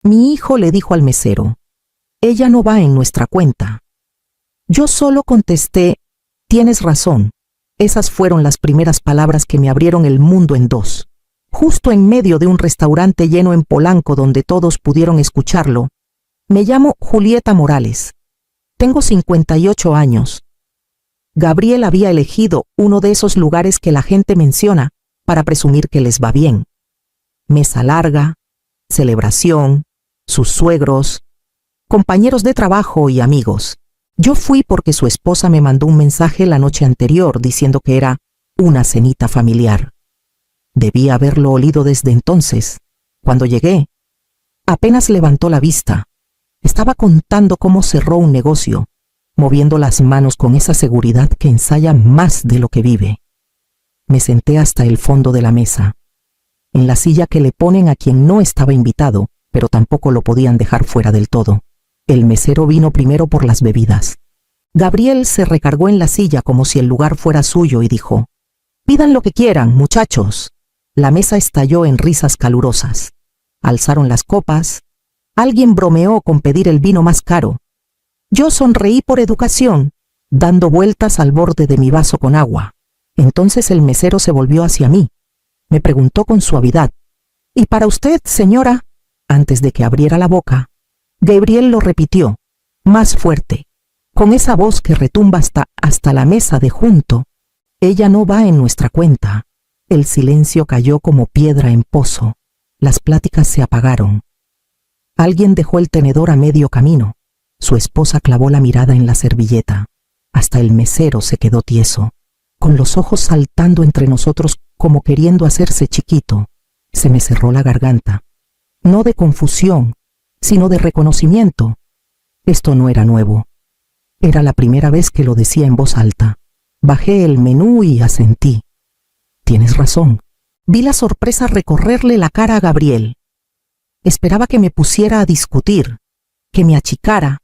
Mi hijo le dijo al mesero: «Ella no va en nuestra cuenta». Yo solo contesté: «Tienes razón». Esas fueron las primeras palabras que me abrieron el mundo en dos. Justo en medio de un restaurante lleno en Polanco donde todos pudieron escucharlo. Me llamo Julieta Morales. Tengo 58 años. Gabriel había elegido uno de esos lugares que la gente menciona para presumir que les va bien. Mesa larga, celebración, sus suegros, compañeros de trabajo y amigos. Yo fui porque su esposa me mandó un mensaje la noche anterior diciendo que era una cenita familiar. Debía haberlo olido desde entonces. Cuando llegué, apenas levantó la vista. Estaba contando cómo cerró un negocio, moviendo las manos con esa seguridad que ensaya más de lo que vive. Me senté hasta el fondo de la mesa, en la silla que le ponen a quien no estaba invitado, pero tampoco lo podían dejar fuera del todo. El mesero vino primero por las bebidas. Gabriel se recargó en la silla como si el lugar fuera suyo y dijo: «Pidan lo que quieran, muchachos». La mesa estalló en risas calurosas. Alzaron las copas. Alguien bromeó con pedir el vino más caro. Yo sonreí por educación, dando vueltas al borde de mi vaso con agua. Entonces el mesero se volvió hacia mí. Me preguntó con suavidad: «¿Y para usted, señora?». Antes de que abriera la boca, Gabriel lo repitió, más fuerte, con esa voz que retumba hasta la mesa de junto: «Ella no va en nuestra cuenta». El silencio cayó como piedra en pozo. Las pláticas se apagaron. Alguien dejó el tenedor a medio camino. Su esposa clavó la mirada en la servilleta. Hasta el mesero se quedó tieso, con los ojos saltando entre nosotros como queriendo hacerse chiquito. Se me cerró la garganta. No de confusión, sino de reconocimiento. Esto no era nuevo. Era la primera vez que lo decía en voz alta. Bajé el menú y asentí. «Tienes razón». Vi la sorpresa recorrerle la cara a Gabriel. Esperaba que me pusiera a discutir, que me achicara,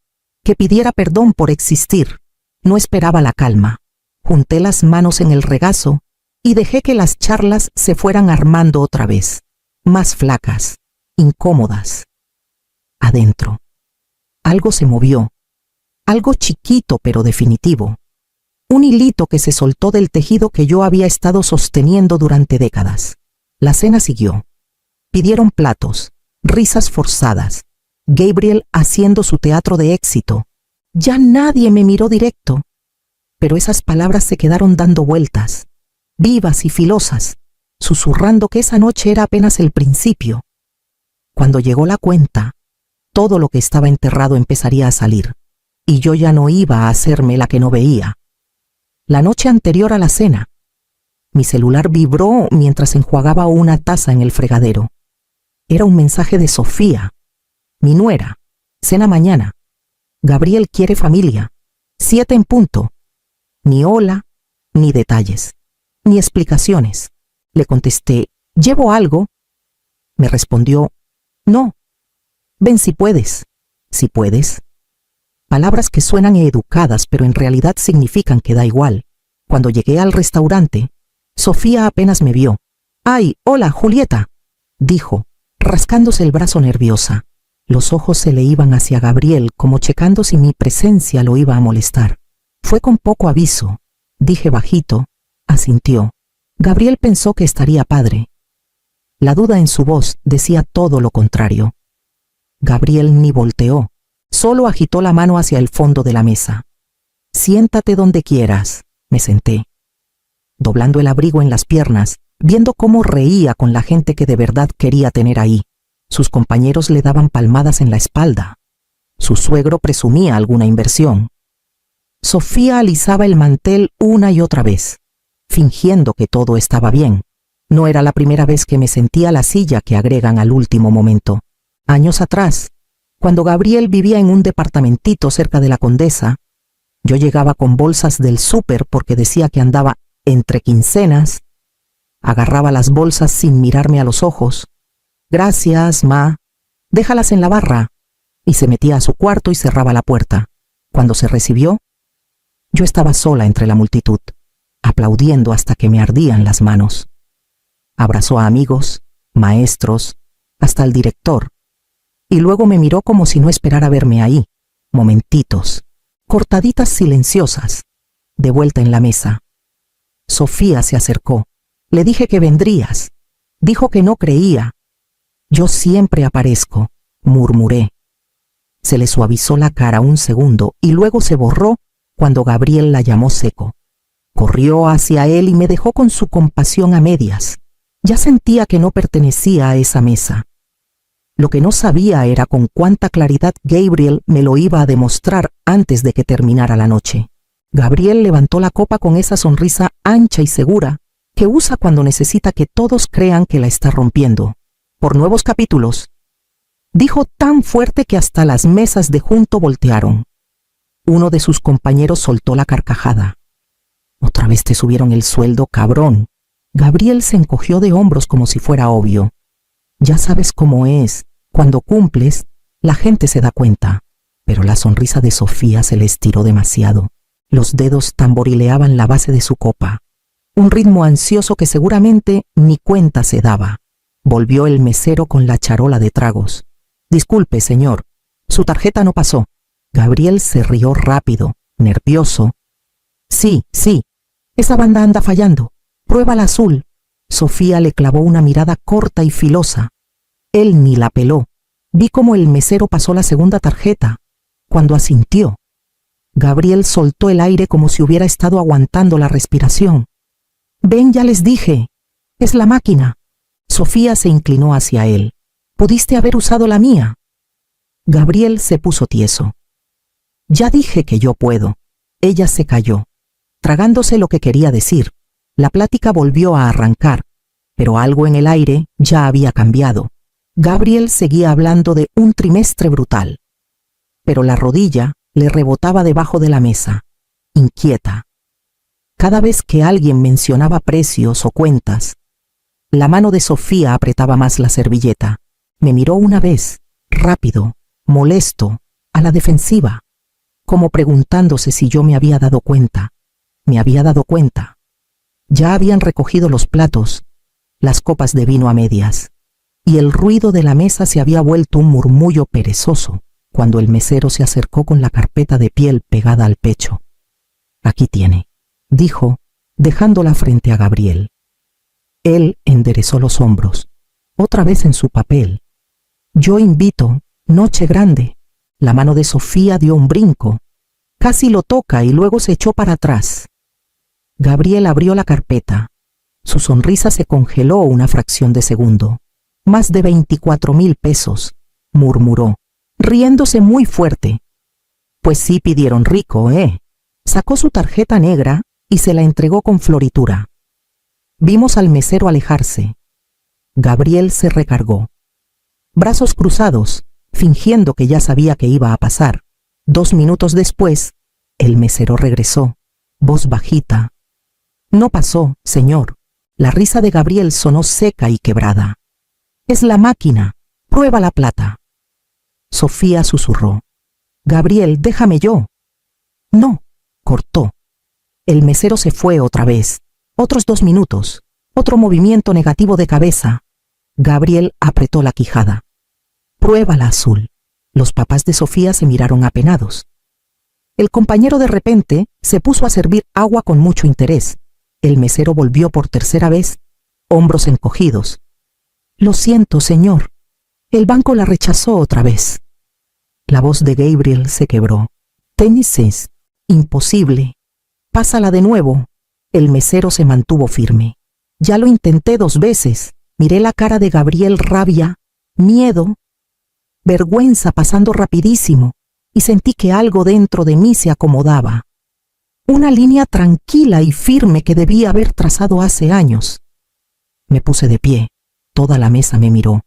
que pidiera perdón por existir. No esperaba la calma. Junté las manos en el regazo y dejé que las charlas se fueran armando otra vez, más flacas, incómodas. Adentro, algo se movió, algo chiquito pero definitivo. Un hilito que se soltó del tejido que yo había estado sosteniendo durante décadas. La cena siguió. Pidieron platos, risas forzadas, Gabriel haciendo su teatro de éxito. Ya nadie me miró directo, pero esas palabras se quedaron dando vueltas, vivas y filosas, susurrando que esa noche era apenas el principio. Cuando llegó la cuenta, todo lo que estaba enterrado empezaría a salir, y yo ya no iba a hacerme la que no veía. La noche anterior a la cena, mi celular vibró mientras enjuagaba una taza en el fregadero. Era un mensaje de Sofía, mi nuera: «Cena mañana. Gabriel quiere familia. 7 en punto». Ni hola, ni detalles, ni explicaciones. Le contesté: «¿Llevo algo?». Me respondió: «No. Ven si puedes». «Si puedes». Palabras que suenan educadas, pero en realidad significan que da igual. Cuando llegué al restaurante, Sofía apenas me vio. «Ay, hola, Julieta», dijo, rascándose el brazo nerviosa. Los ojos se le iban hacia Gabriel, como checando si mi presencia lo iba a molestar. Fue con poco aviso. Dije bajito. Asintió. Gabriel pensó que estaría padre. La duda en su voz decía todo lo contrario. Gabriel ni volteó. Solo agitó la mano hacia el fondo de la mesa. «Siéntate donde quieras». Me senté, doblando el abrigo en las piernas, viendo cómo reía con la gente que de verdad quería tener ahí. Sus compañeros le daban palmadas en la espalda. Su suegro presumía alguna inversión. Sofía alisaba el mantel una y otra vez, fingiendo que todo estaba bien. No era la primera vez que me sentía la silla que agregan al último momento. Años atrás, cuando Gabriel vivía en un departamentito cerca de la Condesa, yo llegaba con bolsas del súper porque decía que andaba entre quincenas. Agarraba las bolsas sin mirarme a los ojos. «Gracias, ma. Déjalas en la barra». Y se metía a su cuarto y cerraba la puerta. Cuando se recibió, yo estaba sola entre la multitud, aplaudiendo hasta que me ardían las manos. Abrazó a amigos, maestros, hasta al director. y luego me miró como si no esperara verme ahí. Momentitos, cortaditas silenciosas, de vuelta en la mesa. Sofía se acercó. Le dije que vendrías. Dijo que no creía. Yo siempre aparezco, murmuré. Se le suavizó la cara un segundo y luego se borró cuando Gabriel la llamó seco. Corrió hacia él y me dejó con su compasión a medias. Ya sentía que no pertenecía a esa mesa. Lo que no sabía era con cuánta claridad Gabriel me lo iba a demostrar antes de que terminara la noche. Gabriel levantó la copa con esa sonrisa ancha y segura que usa cuando necesita que todos crean que la está rompiendo. Por nuevos capítulos. Dijo tan fuerte que hasta las mesas de junto voltearon. Uno de sus compañeros soltó la carcajada. «Otra vez te subieron el sueldo, cabrón». Gabriel se encogió de hombros como si fuera obvio. «Ya sabes cómo es. Cuando cumples, la gente se da cuenta». Pero la sonrisa de Sofía se le estiró demasiado. Los dedos tamborileaban la base de su copa. Un ritmo ansioso que seguramente ni cuenta se daba. Volvió el mesero con la charola de tragos. «Disculpe, señor. Su tarjeta no pasó». Gabriel se rió rápido, nervioso. «Sí, sí. Esa banda anda fallando. Prueba la azul». Sofía le clavó una mirada corta y filosa. Él ni la peló. Vi cómo el mesero pasó la segunda tarjeta, cuando asintió. Gabriel soltó el aire como si hubiera estado aguantando la respiración. «Ven, ya les dije. Es la máquina». Sofía se inclinó hacia él. «Pudiste haber usado la mía». Gabriel se puso tieso. «Ya dije que yo puedo». Ella se calló, tragándose lo que quería decir. La plática volvió a arrancar, pero algo en el aire ya había cambiado. Gabriel seguía hablando de un trimestre brutal, pero la rodilla le rebotaba debajo de la mesa, inquieta. Cada vez que alguien mencionaba precios o cuentas, la mano de Sofía apretaba más la servilleta. Me miró una vez, rápido, molesto, a la defensiva, como preguntándose si yo me había dado cuenta. Me había dado cuenta. Ya habían recogido los platos, las copas de vino a medias, y el ruido de la mesa se había vuelto un murmullo perezoso cuando el mesero se acercó con la carpeta de piel pegada al pecho. «Aquí tiene», dijo, dejándola frente a Gabriel. Él enderezó los hombros, otra vez en su papel. «Yo invito, noche grande». La mano de Sofía dio un brinco. Casi lo toca y luego se echó para atrás. Gabriel abrió la carpeta. Su sonrisa se congeló una fracción de segundo. «Más de 24,000 pesos», murmuró, riéndose muy fuerte. «Pues sí pidieron rico, ¿eh?» Sacó su tarjeta negra y se la entregó con floritura. Vimos al mesero alejarse. Gabriel se recargó. Brazos cruzados, fingiendo que ya sabía que iba a pasar. 2 minutos después, el mesero regresó, voz bajita. «No pasó, señor». La risa de Gabriel sonó seca y quebrada. «Es la máquina. Prueba la plata». Sofía susurró. «Gabriel, déjame yo». «No», cortó. El mesero se fue otra vez. Otros 2 minutos. Otro movimiento negativo de cabeza. Gabriel apretó la quijada. «Prueba la azul». Los papás de Sofía se miraron apenados. El compañero de repente se puso a servir agua con mucho interés. El mesero volvió por tercera vez, hombros encogidos. «Lo siento, señor. El banco la rechazó otra vez». La voz de Gabriel se quebró. «Tenis, imposible. Pásala de nuevo». El mesero se mantuvo firme. «Ya lo intenté 2 veces». Miré la cara de Gabriel, rabia, miedo, vergüenza pasando rapidísimo, y sentí que algo dentro de mí se acomodaba. Una línea tranquila y firme que debía haber trazado hace años. Me puse de pie. Toda la mesa me miró,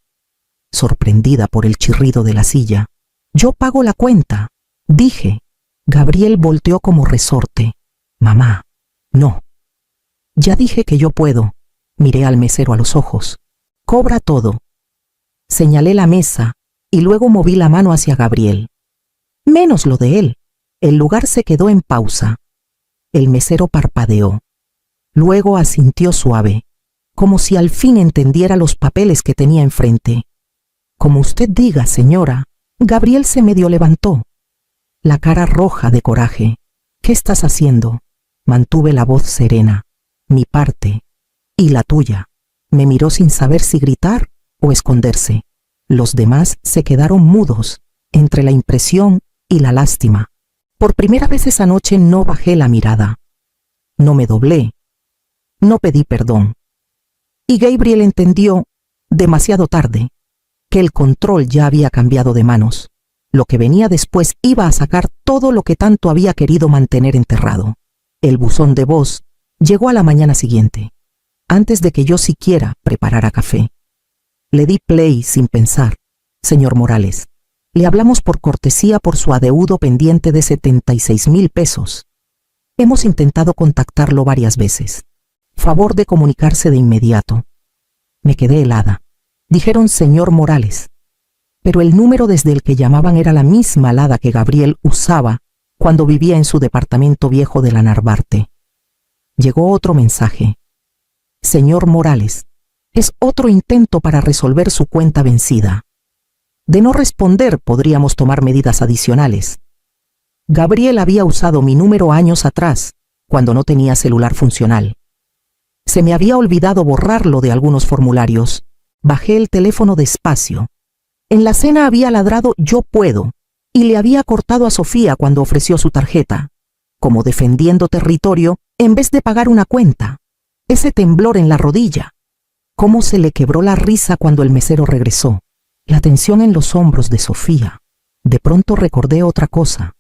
sorprendida por el chirrido de la silla. «Yo pago la cuenta», dije. Gabriel volteó como resorte. «Mamá, no». «Ya dije que yo puedo». Miré al mesero a los ojos. «Cobra todo». Señalé la mesa y luego moví la mano hacia Gabriel. Menos lo de él. El lugar se quedó en pausa. El mesero parpadeó. Luego asintió suave, como si al fin entendiera los papeles que tenía enfrente. Como usted diga, señora. Gabriel se medio levantó, la cara roja de coraje. ¿Qué estás haciendo? Mantuve la voz serena. Mi parte. Y la tuya. Me miró sin saber si gritar o esconderse. Los demás se quedaron mudos, entre la impresión y la lástima. Por primera vez esa noche no bajé la mirada. No me doblé. No pedí perdón. Y Gabriel entendió, demasiado tarde, que el control ya había cambiado de manos. Lo que venía después iba a sacar todo lo que tanto había querido mantener enterrado. El buzón de voz llegó a la mañana siguiente, antes de que yo siquiera preparara café. Le di play sin pensar. Señor Morales, le hablamos por cortesía por su adeudo pendiente de 76,000 pesos. Hemos intentado contactarlo varias veces. Favor de comunicarse de inmediato. Me quedé helada. Dijeron señor Morales, pero el número desde el que llamaban era la misma alada que Gabriel usaba cuando vivía en su departamento viejo de la Narvarte. Llegó otro mensaje. Señor Morales, es otro intento para resolver su cuenta vencida. De no responder podríamos tomar medidas adicionales. Gabriel había usado mi número años atrás, cuando no tenía celular funcional. Se me había olvidado borrarlo de algunos formularios. Bajé el teléfono despacio. En la cena había ladrado "yo puedo" y le había cortado a Sofía cuando ofreció su tarjeta, como defendiendo territorio en vez de pagar una cuenta. Ese temblor en la rodilla. Cómo se le quebró la risa cuando el mesero regresó. La tensión en los hombros de Sofía. De pronto recordé otra cosa.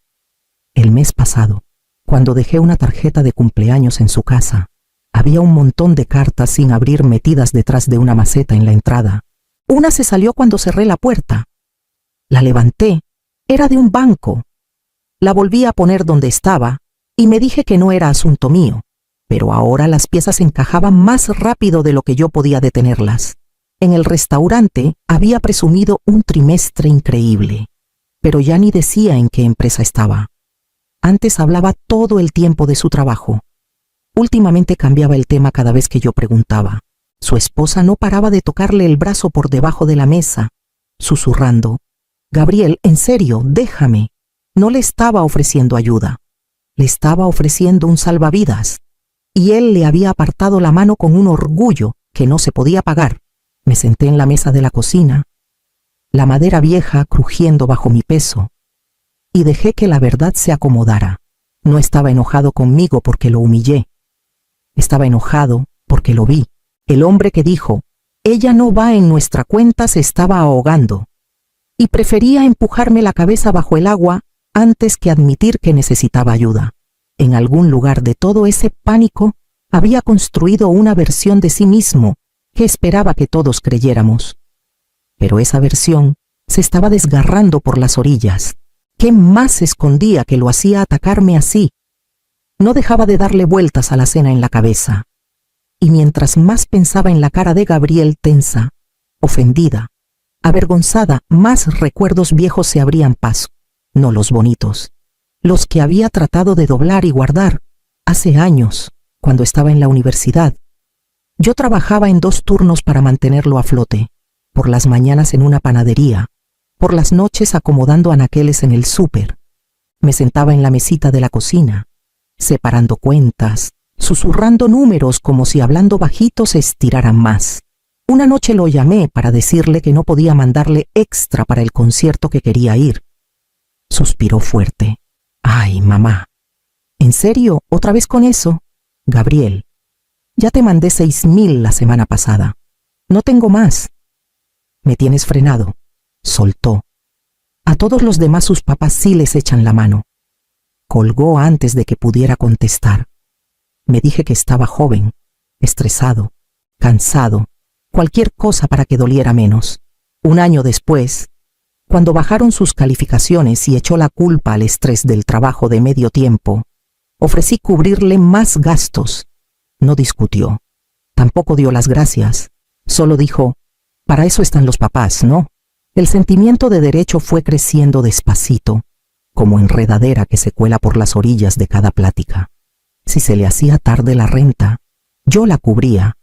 El mes pasado, cuando dejé una tarjeta de cumpleaños en su casa, había un montón de cartas sin abrir metidas detrás de una maceta en la entrada. Una se salió cuando cerré la puerta. La levanté. Era de un banco. La volví a poner donde estaba y me dije que no era asunto mío, pero ahora las piezas encajaban más rápido de lo que yo podía detenerlas. En el restaurante había presumido un trimestre increíble, pero ya ni decía en qué empresa estaba. Antes hablaba todo el tiempo de su trabajo. Últimamente cambiaba el tema cada vez que yo preguntaba. Su esposa no paraba de tocarle el brazo por debajo de la mesa, susurrando: Gabriel, en serio, déjame. No le estaba ofreciendo ayuda. Le estaba ofreciendo un salvavidas. Y él le había apartado la mano con un orgullo que no se podía pagar. Me senté en la mesa de la cocina, la madera vieja crujiendo bajo mi peso, y dejé que la verdad se acomodara. No estaba enojado conmigo porque lo humillé. Estaba enojado porque lo vi. El hombre que dijo, ella no va en nuestra cuenta, se estaba ahogando. Y prefería empujarme la cabeza bajo el agua antes que admitir que necesitaba ayuda. En algún lugar de todo ese pánico había construido una versión de sí mismo que esperaba que todos creyéramos. Pero esa versión se estaba desgarrando por las orillas. ¿Qué más escondía que lo hacía atacarme así? No dejaba de darle vueltas a la cena en la cabeza. Y mientras más pensaba en la cara de Gabriel tensa, ofendida, avergonzada, más recuerdos viejos se abrían paso. No los bonitos, los que había tratado de doblar y guardar hace años, cuando estaba en la universidad. Yo trabajaba en 2 turnos para mantenerlo a flote, por las mañanas en una panadería, por las noches acomodando anaqueles en el súper. Me sentaba en la mesita de la cocina, separando cuentas, susurrando números como si hablando bajito se estiraran más. Una noche lo llamé para decirle que no podía mandarle extra para el concierto que quería ir. Suspiró fuerte. Ay, mamá. ¿En serio? ¿Otra vez con eso? Gabriel, ya te mandé 6,000 la semana pasada. No tengo más. Me tienes frenado. Soltó. A todos los demás sus papás sí les echan la mano. Colgó antes de que pudiera contestar. Me dije que estaba joven, estresado, cansado, cualquier cosa para que doliera menos. Un año después, cuando bajaron sus calificaciones y echó la culpa al estrés del trabajo de medio tiempo, ofrecí cubrirle más gastos. No discutió. Tampoco dio las gracias. Solo dijo, para eso están los papás, ¿no? El sentimiento de derecho fue creciendo despacito, como enredadera que se cuela por las orillas de cada plática. Si se le hacía tarde la renta, yo la cubría.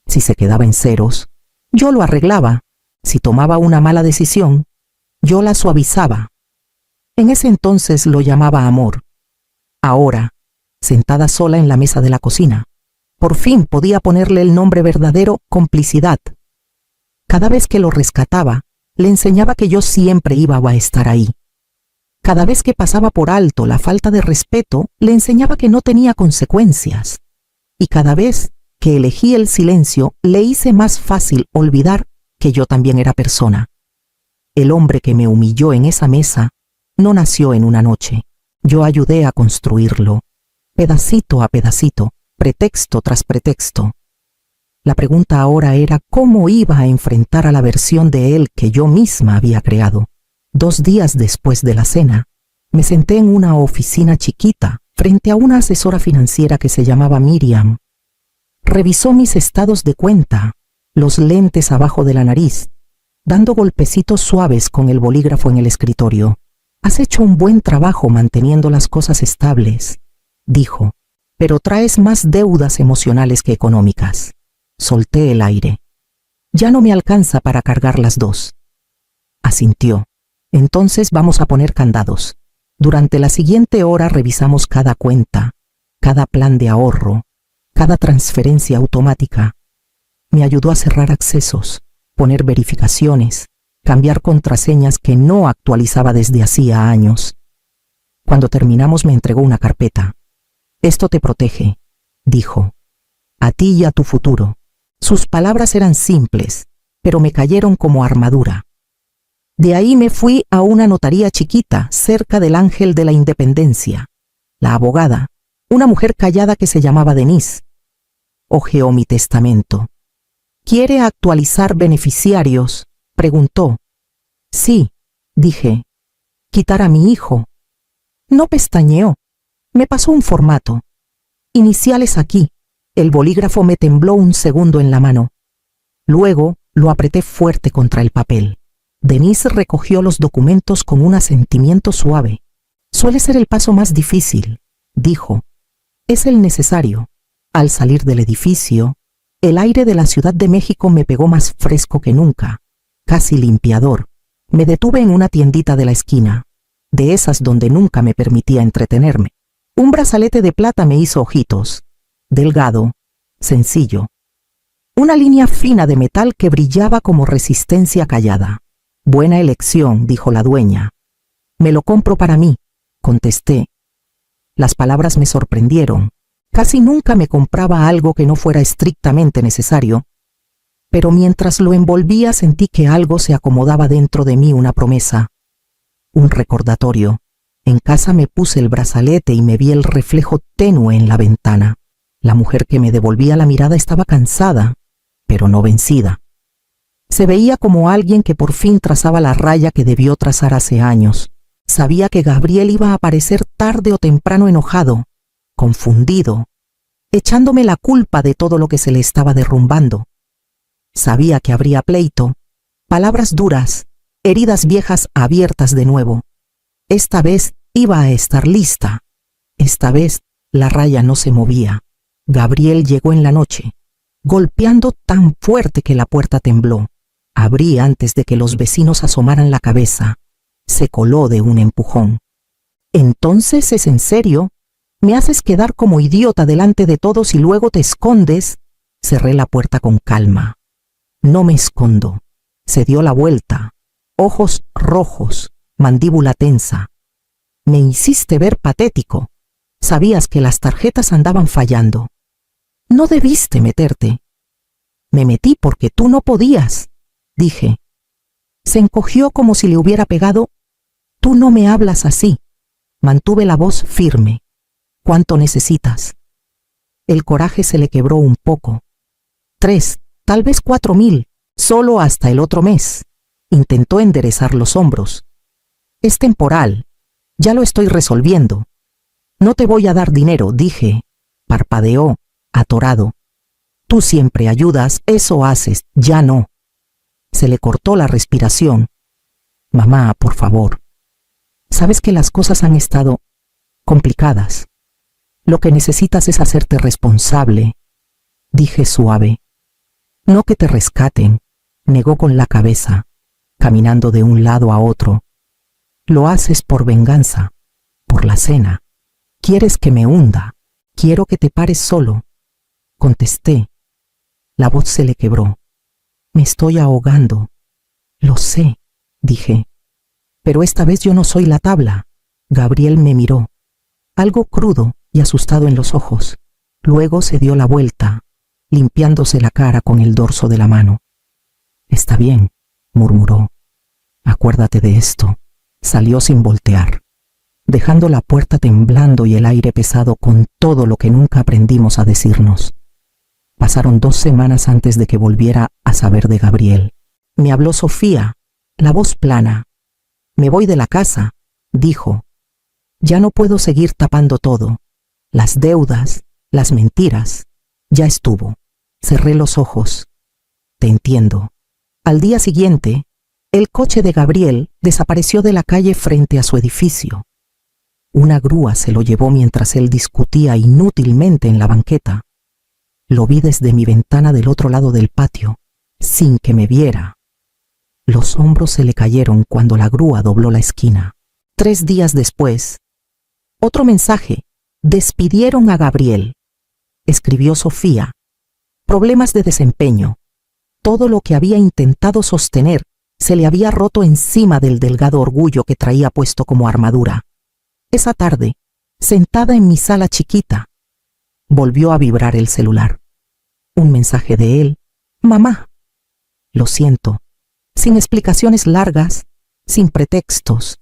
Si se quedaba en ceros, yo lo arreglaba. Si tomaba una mala decisión, yo la suavizaba. En ese entonces lo llamaba amor. Ahora, sentada sola en la mesa de la cocina, por fin podía ponerle el nombre verdadero: complicidad. Cada vez que lo rescataba, le enseñaba que yo siempre iba a estar ahí. Cada vez que pasaba por alto la falta de respeto, le enseñaba que no tenía consecuencias. Y cada vez que elegí el silencio, le hice más fácil olvidar que yo también era persona. El hombre que me humilló en esa mesa no nació en una noche. Yo ayudé a construirlo, pedacito a pedacito, pretexto tras pretexto. La pregunta ahora era cómo iba a enfrentar a la versión de él que yo misma había creado. 2 días después de la cena, me senté en una oficina chiquita frente a una asesora financiera que se llamaba Miriam. Revisó mis estados de cuenta, los lentes abajo de la nariz, dando golpecitos suaves con el bolígrafo en el escritorio. «Has hecho un buen trabajo manteniendo las cosas estables», dijo, «pero traes más deudas emocionales que económicas». Solté el aire. «Ya no me alcanza para cargar las 2». Asintió. «Entonces vamos a poner candados». Durante la siguiente hora revisamos cada cuenta, cada plan de ahorro, cada transferencia automática. Me ayudó a cerrar accesos, poner verificaciones, cambiar contraseñas que no actualizaba desde hacía años. Cuando terminamos me entregó una carpeta. «Esto te protege», dijo, «a ti y a tu futuro». Sus palabras eran simples, pero me cayeron como armadura. De ahí me fui a una notaría chiquita, cerca del Ángel de la Independencia. La abogada, una mujer callada que se llamaba Denise, hojeó mi testamento. «¿Quiere actualizar beneficiarios?», preguntó. «Sí», dije. «Quitar a mi hijo». No pestañeó. Me pasó un formato. «Iniciales aquí». El bolígrafo me tembló un segundo en la mano. Luego lo apreté fuerte contra el papel. Denise recogió los documentos con un asentimiento suave. «Suele ser el paso más difícil», dijo. «Es el necesario». Al salir del edificio, el aire de la Ciudad de México me pegó más fresco que nunca, casi limpiador. Me detuve en una tiendita de la esquina, de esas donde nunca me permitía entretenerme. Un brazalete de plata me hizo ojitos, delgado, sencillo. Una línea fina de metal que brillaba como resistencia callada. «Buena elección», dijo la dueña. «Me lo compro para mí», contesté. Las palabras me sorprendieron. Casi nunca me compraba algo que no fuera estrictamente necesario, pero mientras lo envolvía sentí que algo se acomodaba dentro de mí, una promesa, un recordatorio. En casa me puse el brazalete y me vi el reflejo tenue en la ventana. La mujer que me devolvía la mirada estaba cansada, pero no vencida. Se veía como alguien que por fin trazaba la raya que debió trazar hace años. Sabía que Gabriel iba a aparecer tarde o temprano enojado, confundido, echándome la culpa de todo lo que se le estaba derrumbando. Sabía que habría pleito, palabras duras, heridas viejas abiertas de nuevo. Esta vez iba a estar lista. Esta vez la raya no se movía. Gabriel llegó en la noche, golpeando tan fuerte que la puerta tembló. Abrí antes de que los vecinos asomaran la cabeza. Se coló de un empujón. «¿Entonces es en serio? ¿Me haces quedar como idiota delante de todos y luego te escondes?» Cerré la puerta con calma. «No me escondo». Se dio la vuelta, ojos rojos, mandíbula tensa. «Me hiciste ver patético. Sabías que las tarjetas andaban fallando. No debiste meterte». «Me metí porque tú no podías», dije. Se encogió como si le hubiera pegado. «Tú no me hablas así». Mantuve la voz firme. «¿Cuánto necesitas?» El coraje se le quebró un poco. 3, tal vez 4,000, solo hasta el otro mes. Intentó enderezar los hombros. «Es temporal. Ya lo estoy resolviendo». «No te voy a dar dinero», dije. Parpadeó, atorado. «Tú siempre ayudas, eso haces, ya no». Se le cortó la respiración. «Mamá, por favor. Sabes que las cosas han estado complicadas. Lo que necesitas es hacerte responsable», dije suave. «No que te rescaten. Negó con la cabeza, caminando de un lado a otro. Lo haces por venganza, por la cena. Quieres que me hunda. Quiero que te pares solo. Contesté. La voz se le quebró. Me estoy ahogando. Lo sé, dije. Pero esta vez yo no soy la tabla. Gabriel me miró, algo crudo y asustado en los ojos. Luego se dio la vuelta, limpiándose la cara con el dorso de la mano. Está bien, murmuró. Acuérdate de esto. Salió sin voltear, dejando la puerta temblando y el aire pesado con todo lo que nunca aprendimos a decirnos. Pasaron 2 semanas antes de que volviera a saber de Gabriel. Me habló Sofía, la voz plana. Me voy de la casa, dijo. Ya no puedo seguir tapando todo. Las deudas, las mentiras. Ya estuvo. Cerré los ojos. Te entiendo. Al día siguiente, el coche de Gabriel desapareció de la calle frente a su edificio. Una grúa se lo llevó mientras él discutía inútilmente en la banqueta. Lo vi desde mi ventana del otro lado del patio, sin que me viera. Los hombros se le cayeron cuando la grúa dobló la esquina. 3 días después, otro mensaje. Despidieron a Gabriel. Escribió Sofía. Problemas de desempeño. Todo lo que había intentado sostener se le había roto encima del delgado orgullo que traía puesto como armadura. Esa tarde, sentada en mi sala chiquita, volvió a vibrar el celular. Un mensaje de él. Mamá. Lo siento. Sin explicaciones largas, sin pretextos.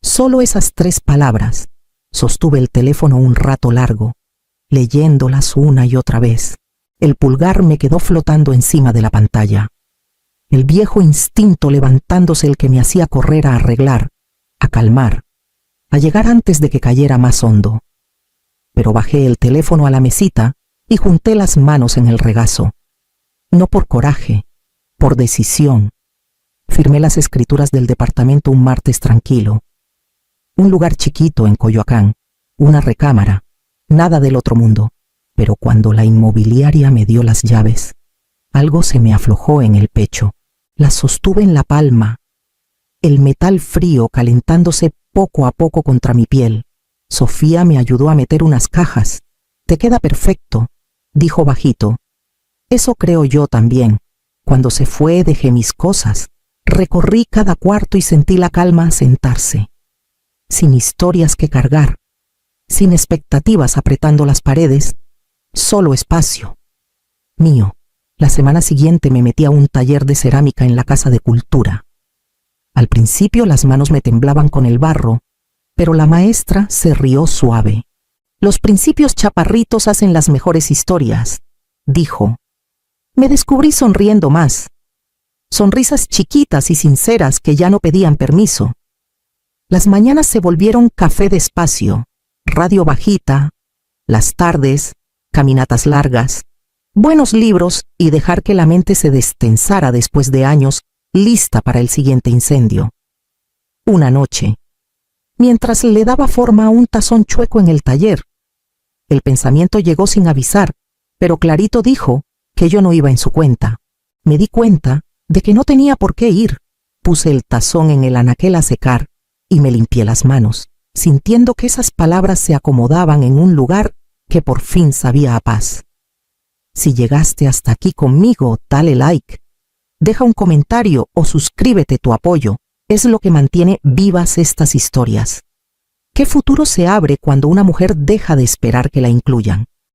Solo esas 3 palabras. Sostuve el teléfono un rato largo, leyéndolas una y otra vez. El pulgar me quedó flotando encima de la pantalla. El viejo instinto levantándose, el que me hacía correr a arreglar, a calmar, a llegar antes de que cayera más hondo. Pero bajé el teléfono a la mesita y junté las manos en el regazo. No por coraje, por decisión. Firmé las escrituras del departamento un martes tranquilo. Un lugar chiquito en Coyoacán, una recámara, nada del otro mundo. Pero cuando la inmobiliaria me dio las llaves, algo se me aflojó en el pecho. Las sostuve en la palma, el metal frío calentándose poco a poco contra mi piel. Sofía me ayudó a meter unas cajas. Te queda perfecto, dijo bajito. Eso creo yo también. Cuando se fue dejé mis cosas. Recorrí cada cuarto y sentí la calma asentarse. Sin historias que cargar, sin expectativas apretando las paredes, solo espacio. Mío. La semana siguiente me metí a un taller de cerámica en la Casa de Cultura. Al principio las manos me temblaban con el barro, pero la maestra se rió suave. Los principios chaparritos hacen las mejores historias, dijo. Me descubrí sonriendo más. Sonrisas chiquitas y sinceras que ya no pedían permiso. Las mañanas se volvieron café despacio, radio bajita, las tardes, caminatas largas, buenos libros y dejar que la mente se destensara después de años, lista para el siguiente incendio. Una noche, mientras le daba forma a un tazón chueco en el taller, el pensamiento llegó sin avisar, pero clarito dijo que yo no iba en su cuenta. Me di cuenta de que no tenía por qué ir. Puse el tazón en el anaquel a secar y me limpié las manos, sintiendo que esas palabras se acomodaban en un lugar que por fin sabía a paz. Si llegaste hasta aquí conmigo, dale like, deja un comentario o suscríbete. Tu apoyo es lo que mantiene vivas estas historias. ¿Qué futuro se abre cuando una mujer deja de esperar que la incluyan?